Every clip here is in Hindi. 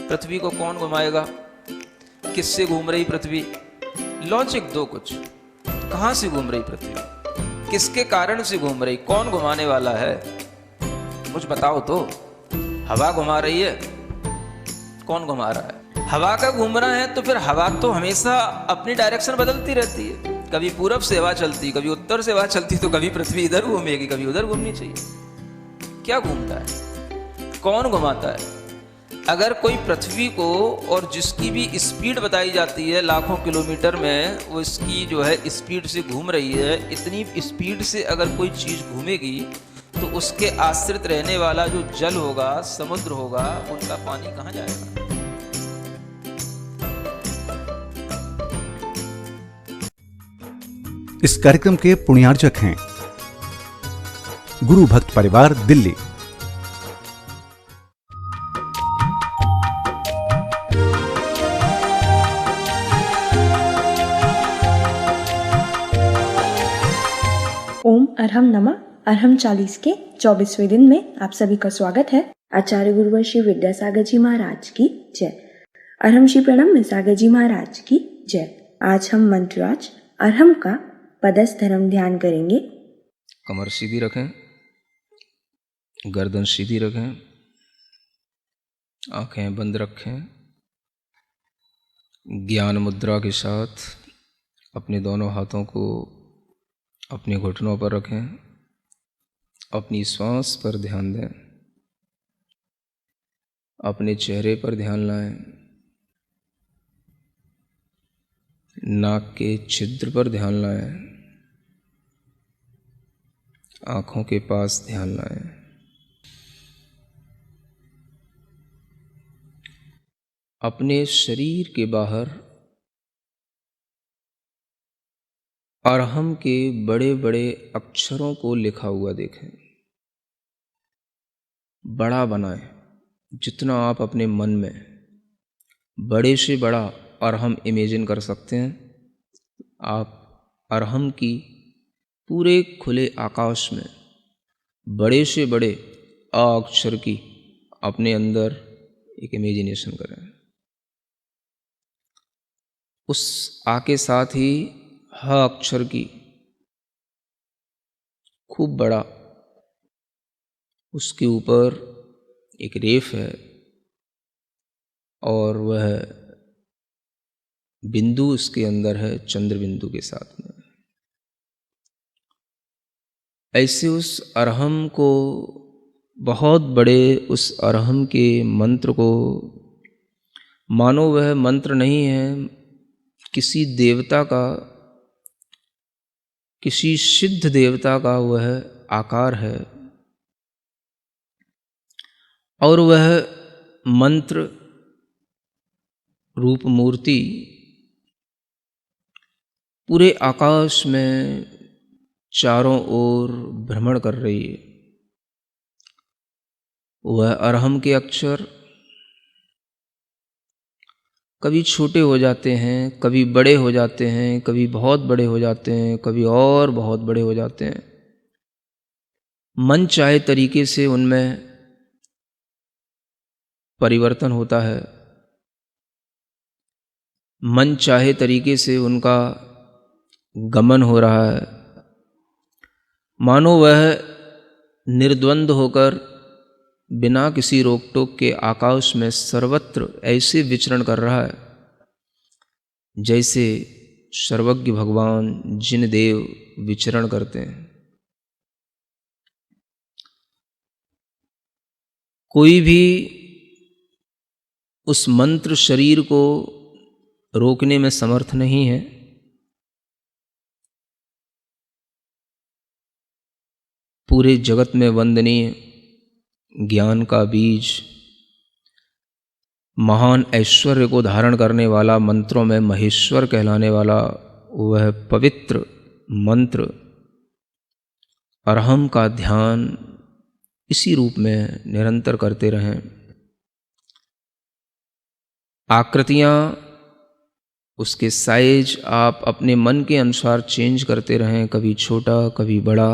पृथ्वी को कौन घुमाएगा? किससे घूम रही पृथ्वी? लॉजिक दो कुछ। कहां से घूम रही पृथ्वी? किसके कारण से घूम रही? कौन घुमाने वाला है? कुछ बताओ तो। हवा घुमा रही है? कौन घुमा रहा है? हवा का घूमना है तो फिर हवा तो हमेशा अपनी डायरेक्शन बदलती रहती है। कभी पूरब से हवा चलती, कभी उत्तर से हवा चलती, तो कभी पृथ्वी इधर घूमेगी, कभी उधर घूमनी चाहिए। क्या घूमता है? कौन घुमाता है? अगर कोई पृथ्वी को, और जिसकी भी स्पीड बताई जाती है लाखों किलोमीटर में, वो इसकी जो है स्पीड से घूम रही है, इतनी स्पीड से अगर कोई चीज घूमेगी तो उसके आश्रित रहने वाला जो जल होगा, समुद्र होगा, उनका पानी कहाँ जाएगा? इस कार्यक्रम के पुण्यार्जक हैं गुरु भक्त परिवार, दिल्ली। ओम अरहम नमः। अरहम 40 के 24वें दिन में आप सभी का स्वागत है। आचार्य गुरुवर श्री विद्यासागर जी महाराज की जय। अरहम श्री प्रणम में सागर जी महाराज की जय। आज हम मंत्रराज अरहम का पदस्थ धर्म ध्यान करेंगे। कमर सीधी रखें, गर्दन सीधी रखें, आंखें बंद रखें। ज्ञान मुद्रा के साथ अपने दोनों हाथों को अपने घुटनों पर रखें। अपनी श्वास पर ध्यान दें, अपने चेहरे पर ध्यान लाएं, नाक के छिद्र पर ध्यान लाएं, आंखों के पास ध्यान लाएं। अपने शरीर के बाहर अरहम के बड़े बड़े अक्षरों को लिखा हुआ देखें। बड़ा बनाएं, जितना आप अपने मन में बड़े से बड़ा अरहम इमेजिन कर सकते हैं। आप अरहम की पूरे खुले आकाश में बड़े से बड़े अ अक्षर की अपने अंदर एक इमेजिनेशन करें। उस आ के साथ ही ह अक्षर की खूब बड़ा, उसके ऊपर एक रेफ है और वह बिंदु उसके अंदर है, चंद्र बिंदु के साथ में। ऐसे उस अरहम को, बहुत बड़े उस अरहम के मंत्र को, मानो वह मंत्र नहीं है, किसी देवता का, किसी सिद्ध देवता का वह आकार है, और वह मंत्र रूप मूर्ति पूरे आकाश में चारों ओर भ्रमण कर रही है। वह अरहम के अक्षर कभी छोटे हो जाते हैं, कभी बड़े हो जाते हैं, कभी बहुत बड़े हो जाते हैं, कभी और बहुत बड़े हो जाते हैं। मन चाहे तरीके से उनमें परिवर्तन होता है, मन चाहे तरीके से उनका गमन हो रहा है, मानो वह निर्द्वंद होकर बिना किसी रोक टोक के आकाश में सर्वत्र ऐसे विचरण कर रहा है जैसे सर्वज्ञ भगवान जिन देव विचरण करते हैं। कोई भी उस मंत्र शरीर को रोकने में समर्थ नहीं है। पूरे जगत में वंदनीय ज्ञान का बीज, महान ऐश्वर्य को धारण करने वाला, मंत्रों में महेश्वर कहलाने वाला वह पवित्र मंत्र अरहम का ध्यान इसी रूप में निरंतर करते रहें। आकृतियाँ, उसके साइज आप अपने मन के अनुसार चेंज करते रहें, कभी छोटा कभी बड़ा।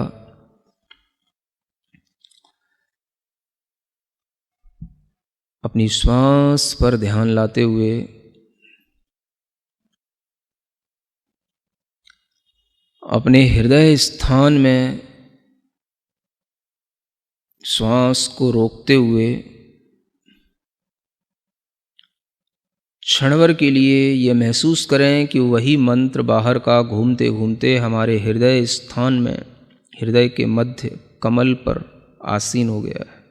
अपनी श्वास पर ध्यान लाते हुए अपने हृदय स्थान में श्वास को रोकते हुए क्षणभर के लिए यह महसूस करें कि वही मंत्र बाहर का घूमते घूमते हमारे हृदय स्थान में, हृदय के मध्य कमल पर आसीन हो गया है।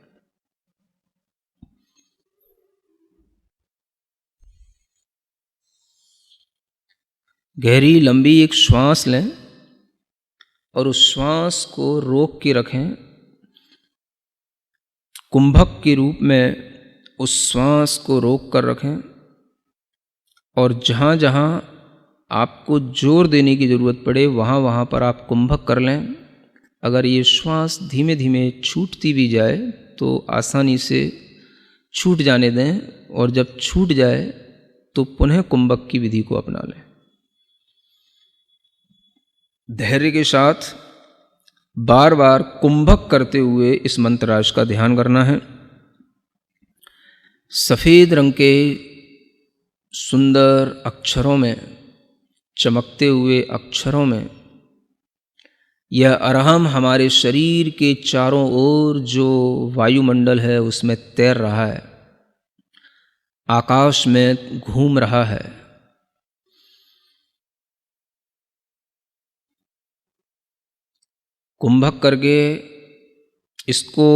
गहरी लंबी एक श्वास लें और उस श्वास को रोक के रखें। कुंभक के रूप में उस श्वास को रोक कर रखें और जहाँ जहाँ आपको जोर देने की ज़रूरत पड़े वहाँ वहाँ पर आप कुंभक कर लें। अगर ये श्वास धीमे धीमे छूटती भी जाए तो आसानी से छूट जाने दें और जब छूट जाए तो पुनः कुंभक की विधि को अपना लें। धैर्य के साथ बार बार कुंभक करते हुए इस मंत्रराज का ध्यान करना है। सफ़ेद रंग के सुंदर अक्षरों में, चमकते हुए अक्षरों में यह अरहम हमारे शरीर के चारों ओर जो वायुमंडल है उसमें तैर रहा है, आकाश में घूम रहा है। कुंभक करके इसको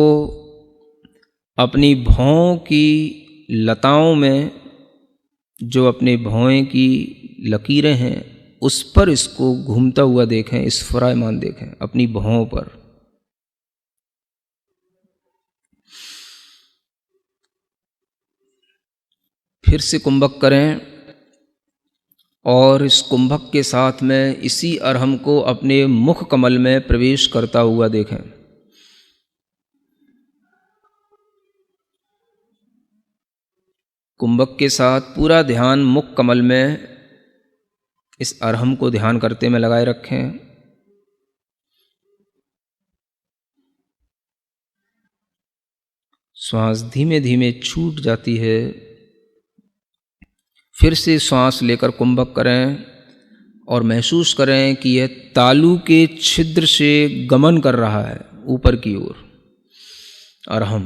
अपनी भौं की लताओं में, जो अपने भौं की लकीरें हैं उस पर इसको घूमता हुआ देखें, स्फुरायमान देखें अपनी भौं पर। फिर से कुंभक करें और इस कुंभक के साथ में इसी अरहम को अपने मुख कमल में प्रवेश करता हुआ देखें। कुंभक के साथ पूरा ध्यान मुख कमल में इस अरहम को ध्यान करते में लगाए रखें। श्वास धीमे धीमे छूट जाती है। फिर से श्वास लेकर कुंभक करें और महसूस करें कि यह तालू के छिद्र से गमन कर रहा है ऊपर की ओर अरहम।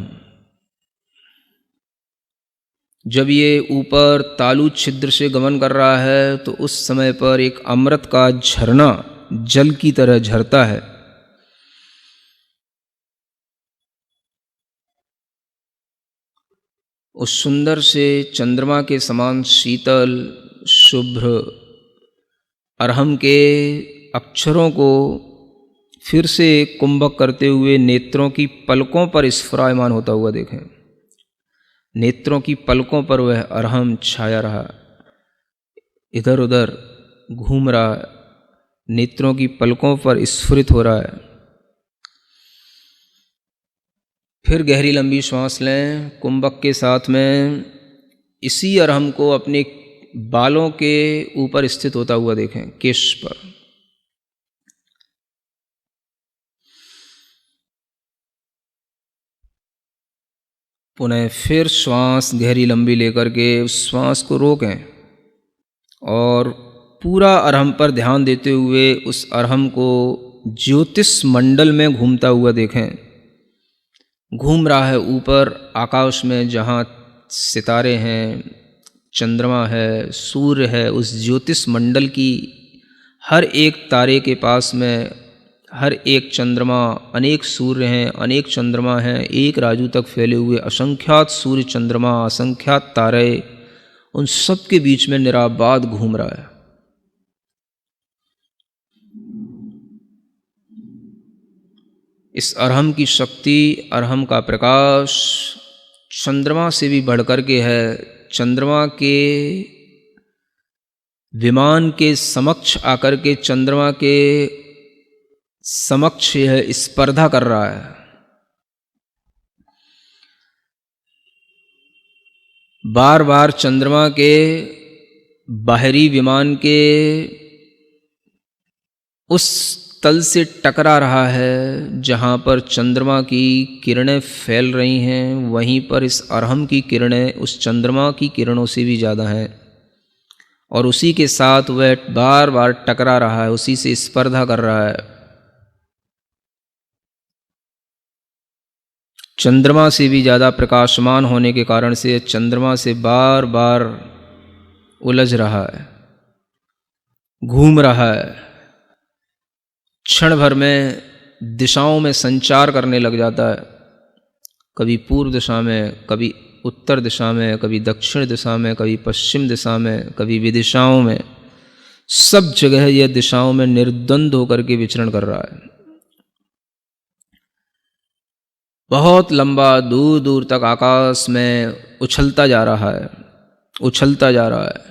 जब ये ऊपर तालु छिद्र से गमन कर रहा है तो उस समय पर एक अमृत का झरना जल की तरह झरता है। उस सुंदर से चंद्रमा के समान शीतल शुभ्र अरहम के अक्षरों को फिर से कुंभक करते हुए नेत्रों की पलकों पर स्फुरायमान होता हुआ देखें। नेत्रों की पलकों पर वह अरहम छाया रहा, इधर उधर घूम रहा, नेत्रों की पलकों पर स्फुरित हो रहा है। फिर गहरी लंबी श्वास लें। कुंभक के साथ में इसी अरहम को अपने बालों के ऊपर स्थित होता हुआ देखें, केश पर। पुनः फिर श्वास गहरी लंबी लेकर के उस श्वास को रोकें और पूरा अरहम पर ध्यान देते हुए उस अरहम को ज्योतिष मंडल में घूमता हुआ देखें। घूम रहा है ऊपर आकाश में, जहाँ सितारे हैं, चंद्रमा है, सूर्य है, उस ज्योतिष मंडल की हर एक तारे के पास में हर एक चंद्रमा, अनेक सूर्य हैं, अनेक चंद्रमा हैं, एक राजू तक फैले हुए असंख्यात सूर्य चंद्रमा, असंख्यात तारे, उन सब के बीच में निराबाद घूम रहा है। इस अरहम की शक्ति, अरहम का प्रकाश चंद्रमा से भी बढ़कर के है। चंद्रमा के विमान के समक्ष आकर के चंद्रमा के समक्ष यह स्पर्धा कर रहा है। बार बार चंद्रमा के बाहरी विमान के उस तल से टकरा रहा है। जहाँ पर चंद्रमा की किरणें फैल रही हैं वहीं पर इस अरहम की किरणें उस चंद्रमा की किरणों से भी ज़्यादा हैं और उसी के साथ वह बार बार टकरा रहा है, उसी से स्पर्धा कर रहा है। चंद्रमा से भी ज़्यादा प्रकाशमान होने के कारण से चंद्रमा से बार बार उलझ रहा है, घूम रहा है, क्षण भर में दिशाओं में संचार करने लग जाता है। कभी पूर्व दिशा में, कभी उत्तर दिशा में, कभी दक्षिण दिशा में, कभी पश्चिम दिशा में, कभी विदिशाओं में, सब जगह यह दिशाओं में निर्द्वंद होकर के विचरण कर रहा है। बहुत लंबा दूर दूर तक आकाश में उछलता जा रहा है, उछलता जा रहा है।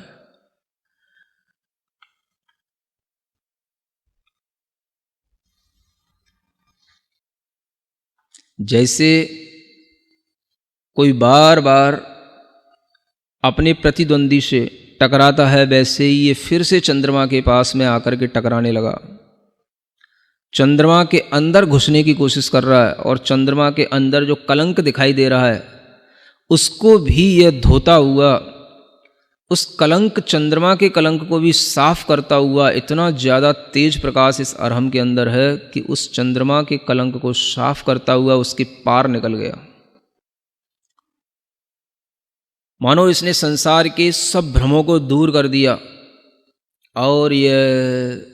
जैसे कोई बार बार अपने प्रतिद्वंदी से टकराता है, वैसे ही ये फिर से चंद्रमा के पास में आकर के टकराने लगा। चंद्रमा के अंदर घुसने की कोशिश कर रहा है और चंद्रमा के अंदर जो कलंक दिखाई दे रहा है उसको भी यह धोता हुआ, उस कलंक, चंद्रमा के कलंक को भी साफ करता हुआ इतना ज़्यादा तेज प्रकाश इस अरहम के अंदर है कि उस चंद्रमा के कलंक को साफ करता हुआ उसके पार निकल गया। मानो इसने संसार के सब भ्रमों को दूर कर दिया और यह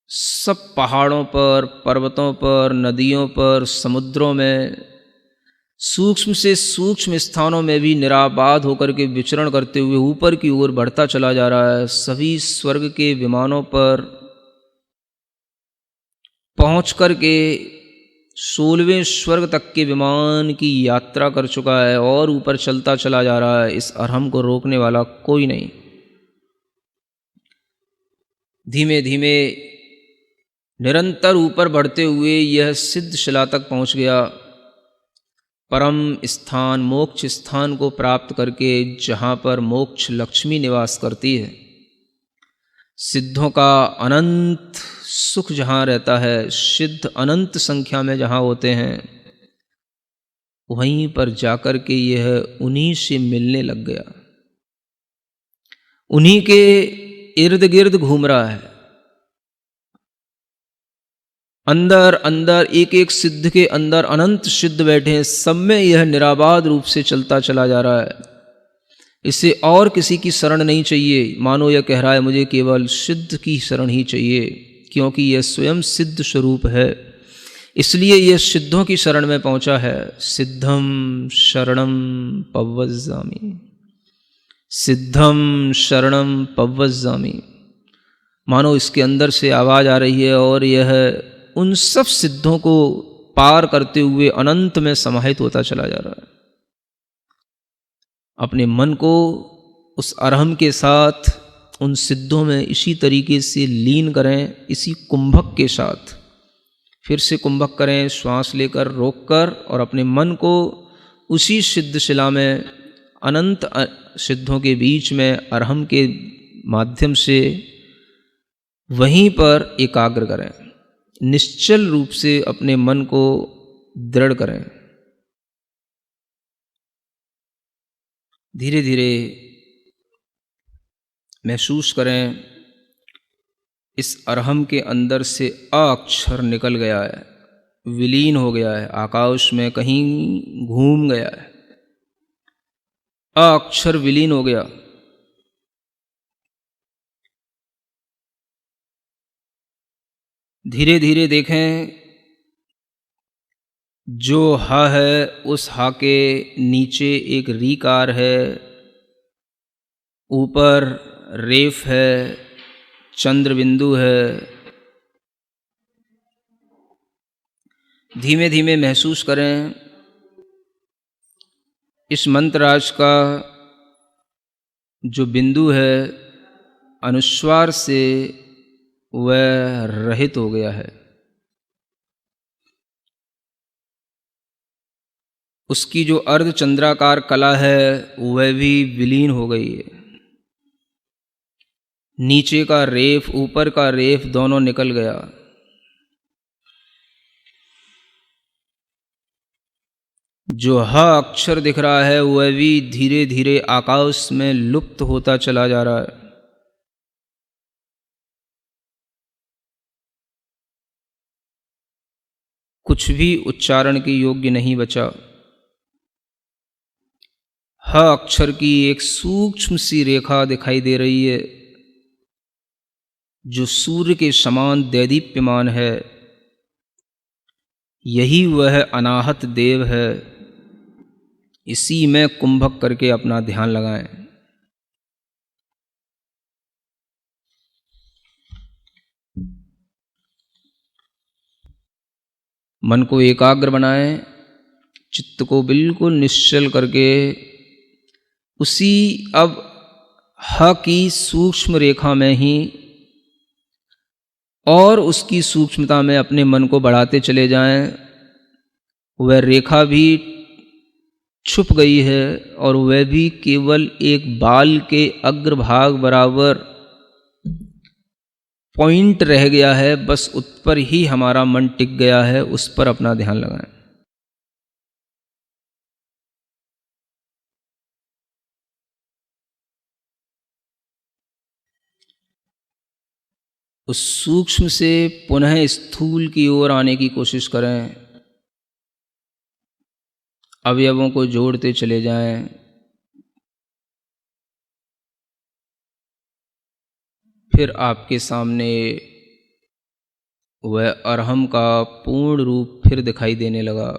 सब पहाड़ों पर, पर्वतों पर, नदियों पर, समुद्रों में, सूक्ष्म से सूक्ष्म स्थानों में भी निराबाद होकर के विचरण करते हुए ऊपर की ओर बढ़ता चला जा रहा है। सभी स्वर्ग के विमानों पर पहुंच कर के 16वें स्वर्ग तक के विमान की यात्रा कर चुका है और ऊपर चलता चला जा रहा है। इस अरहम को रोकने वाला कोई नहीं। धीमे धीमे निरंतर ऊपर बढ़ते हुए यह सिद्ध शिला तक पहुंच गया, परम स्थान, मोक्ष स्थान को प्राप्त करके, जहाँ पर मोक्ष लक्ष्मी निवास करती है। सिद्धों का अनंत सुख जहाँ रहता है, सिद्ध अनंत संख्या में जहाँ होते हैं, वहीं पर जाकर के यह उन्हीं से मिलने लग गया, उन्हीं के इर्द गिर्द घूम रहा है। अंदर अंदर एक एक सिद्ध के अंदर अनंत सिद्ध बैठे हैं, सब में यह निराबाद रूप से चलता चला जा रहा है। इसे और किसी की शरण नहीं चाहिए। मानो यह कह रहा है मुझे केवल सिद्ध की शरण ही चाहिए, क्योंकि यह स्वयं सिद्ध स्वरूप है, इसलिए यह सिद्धों की शरण में पहुंचा है। सिद्धम शरणम पव्वज्जामि, सिद्धम शरणम पव्वज्जामि। मानो इसके अंदर से आवाज आ रही है और यह उन सब सिद्धों को पार करते हुए अनंत में समाहित होता चला जा रहा है। अपने मन को उस अरहम के साथ उन सिद्धों में इसी तरीके से लीन करें, इसी कुंभक के साथ। फिर से कुंभक करें, श्वास लेकर, रोककर, और अपने मन को उसी सिद्ध शिला में, अनंत सिद्धों के बीच में, अरहम के माध्यम से वहीं पर एकाग्र करें। निश्चल रूप से अपने मन को दृढ़ करें। धीरे धीरे महसूस करें इस अरहम के अंदर से अ अक्षर निकल गया है, विलीन हो गया है, आकाश में कहीं घूम गया है। अ अक्षर विलीन हो गया। धीरे धीरे देखें, जो हा है उस हा के नीचे एक रीकार है, ऊपर रेफ है, चंद्र बिंदु है। धीमे धीमे महसूस करें इस मंत्रराज का जो बिंदु है, अनुस्वार से वह रहित हो गया है। उसकी जो अर्धचंद्राकार कला है वह भी विलीन हो गई है। नीचे का रेफ, ऊपर का रेफ दोनों निकल गया। जो ह अक्षर दिख रहा है वह भी धीरे धीरे आकाश में लुप्त होता चला जा रहा है। कुछ भी उच्चारण के योग्य नहीं बचा। ह अक्षर की एक सूक्ष्म सी रेखा दिखाई दे रही है जो सूर्य के समान दैदीप्यमान है। यही वह अनाहत देव है। इसी में कुंभक करके अपना ध्यान लगाएं। मन को एकाग्र बनाएं, चित्त को बिल्कुल निश्चल करके उसी अब ह की सूक्ष्म रेखा में ही और उसकी सूक्ष्मता में अपने मन को बढ़ाते चले जाएं। वह रेखा भी छुप गई है और वह भी केवल एक बाल के अग्रभाग बराबर पॉइंट रह गया है। बस उस पर ही हमारा मन टिक गया है। उस पर अपना ध्यान लगाएं। उस सूक्ष्म से पुनः स्थूल की ओर आने की कोशिश करें। अवयवों को जोड़ते चले जाएं। फिर आपके सामने वह अरहम का पूर्ण रूप फिर दिखाई देने लगा।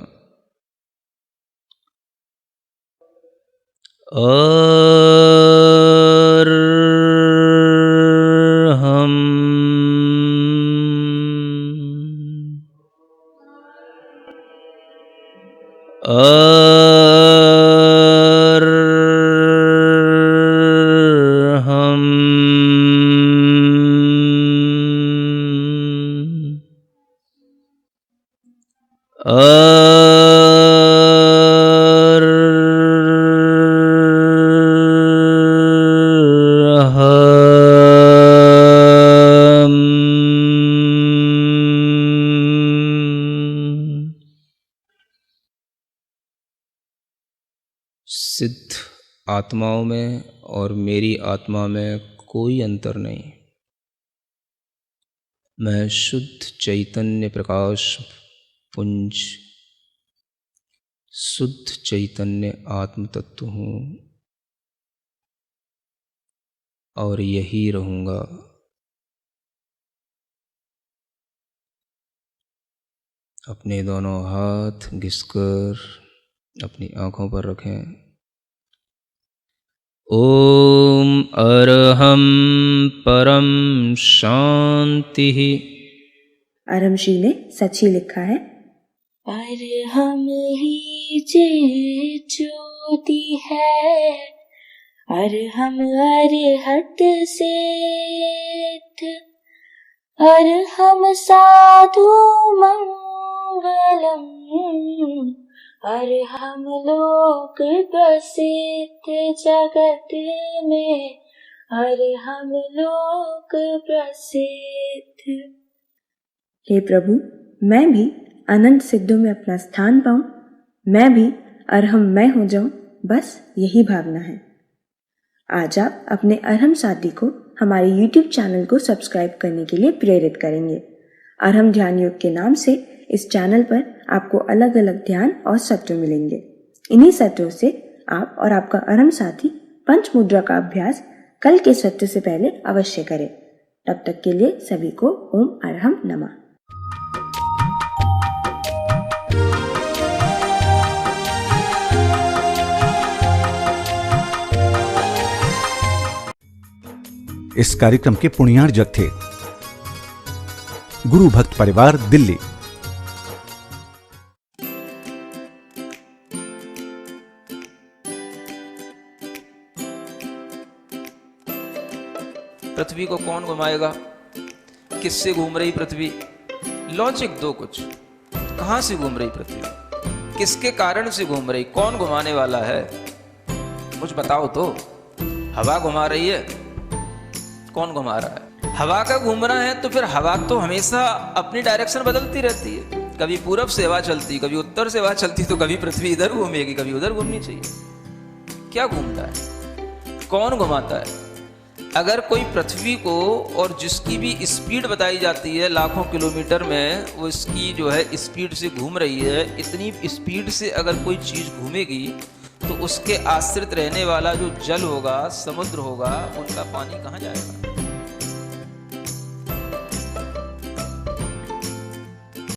सिद्ध आत्माओं में और मेरी आत्मा में कोई अंतर नहीं। मैं शुद्ध चैतन्य प्रकाश पुंज, शुद्ध चैतन्य आत्म तत्व हूँ और यही रहूँगा। अपने दोनों हाथ घिसकर अपनी आँखों पर रखें। ओम अरहम परम शांति। अरहम श्री ने सच ही लिखा है। अरहम ही जे ज्योति है, अरहम अरहत सिद्ध, अरहम साधु मंगलम, अरहम लोक प्रसिद्ध जगत में, अरहम लोक प्रसिद्ध। हे प्रभु, मैं भी अनंत सिद्धों में अपना स्थान पाऊं, मैं भी अरहम मैं हो जाऊं, बस यही भावना है। आज आप अपने अरहम साथी को हमारे YouTube चैनल को सब्सक्राइब करने के लिए प्रेरित करेंगे। अरहम ध्यान योग के नाम से इस चैनल पर आपको अलग अलग ध्यान और सत्र मिलेंगे। इन्हीं सत्रों से आप और आपका अरहम साथी पंच मुद्रा का अभ्यास कल के सत्र से पहले अवश्य करें। तब तक के लिए सभी को ओम अरहम नमः। इस कार्यक्रम के पुण्यार्जक थे गुरु भक्त परिवार, दिल्ली। पृथ्वी को कौन घुमाएगा? किससे घूम रही पृथ्वी? लॉजिक दो कुछ। कहां से घूम रही पृथ्वी? किसके कारण से घूम रही? कौन घुमाने वाला है? कुछ बताओ तो। हवा घुमा रही है? कौन घुमा रहा है? हवा का घूमना है तो फिर हवा तो हमेशा अपनी डायरेक्शन बदलती रहती है। कभी पूरब से हवा चलती, कभी उत्तर से हवा चलती, तो कभी पृथ्वी इधर घूमेगी, कभी उधर घूमनी चाहिए। क्या घूमता है, कौन घुमाता है? अगर कोई पृथ्वी को, और जिसकी भी स्पीड बताई जाती है लाखों किलोमीटर में, वो इसकी जो है स्पीड से घूम रही है, इतनी स्पीड से अगर कोई चीज़ घूमेगी तो उसके आश्रित रहने वाला जो जल होगा, समुद्र होगा, उनका पानी कहाँ जाएगा?